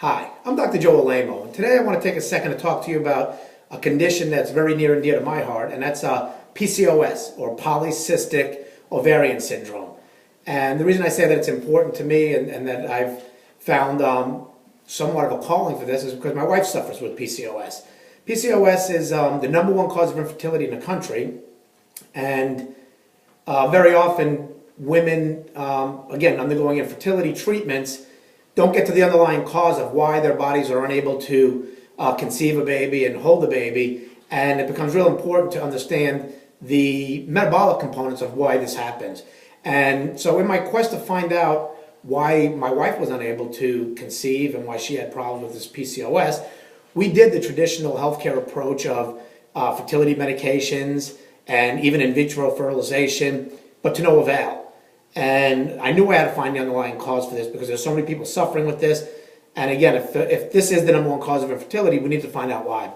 Hi, I'm Dr. Joe Alaimo, and today I want to take a second to talk to you about a condition that's very near and dear to my heart, and that's PCOS, or polycystic ovarian syndrome. And the reason I say that it's important to me and that I've found somewhat of a calling for this is because my wife suffers with PCOS. PCOS is the number one cause of infertility in the country, and very often women, again, undergoing infertility treatments, don't get to the underlying cause of why their bodies are unable to conceive a baby and hold a baby, and it becomes real important to understand the metabolic components of why this happens. And so in my quest to find out why my wife was unable to conceive and why she had problems with this PCOS, we did the traditional healthcare approach of fertility medications and even in vitro fertilization, but to no avail. And I knew I had to find the underlying cause for this because there's so many people suffering with this. And again, if this is the number one cause of infertility, we need to find out why.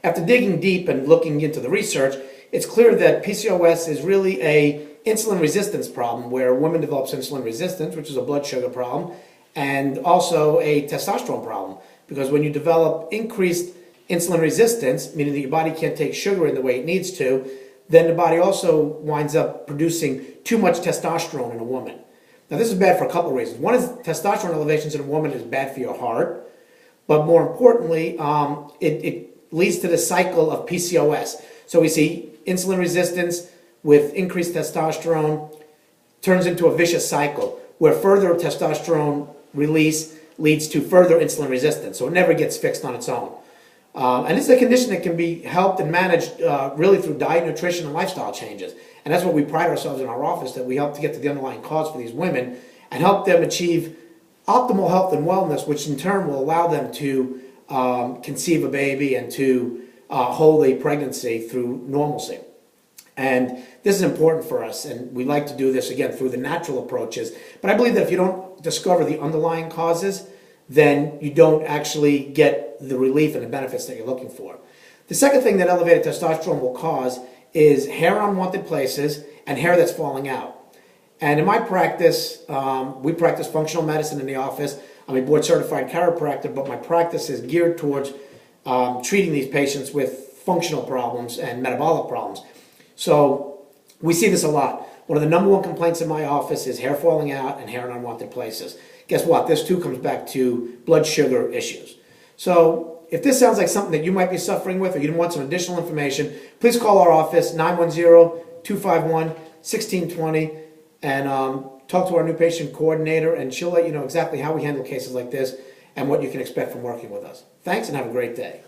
After digging deep and looking into the research, it's clear that PCOS is really a insulin resistance problem where a woman develops insulin resistance, which is a blood sugar problem, and also a testosterone problem. Because when you develop increased insulin resistance, meaning that your body can't take sugar in the way it needs to, then the body also winds up producing too much testosterone in a woman. Now this is bad for a couple of reasons. One is testosterone elevations in a woman is bad for your heart, but more importantly, it leads to the cycle of PCOS. So we see insulin resistance with increased testosterone turns into a vicious cycle where further testosterone release leads to further insulin resistance. So it never gets fixed on its own. And this is a condition that can be helped and managed really through diet, nutrition, and lifestyle changes. And that's what we pride ourselves in our office, that we help to get to the underlying cause for these women and help them achieve optimal health and wellness, which in turn will allow them to conceive a baby and to hold a pregnancy through normalcy. And this is important for us, and we like to do this, again, through the natural approaches. But I believe that if you don't discover the underlying causes, then you don't actually get the relief and the benefits that you're looking for. The second thing that elevated testosterone will cause is hair in unwanted places and hair that's falling out. And in my practice, we practice functional medicine in the office. I'm a board-certified chiropractor, but my practice is geared towards treating these patients with functional problems and metabolic problems. So we see this a lot. One of the number one complaints in my office is hair falling out and hair in unwanted places. Guess what? This too comes back to blood sugar issues. So if this sounds like something that you might be suffering with or you want some additional information, please call our office, 910-251-1620, and talk to our new patient coordinator, and she'll let you know exactly how we handle cases like this and what you can expect from working with us. Thanks, and have a great day.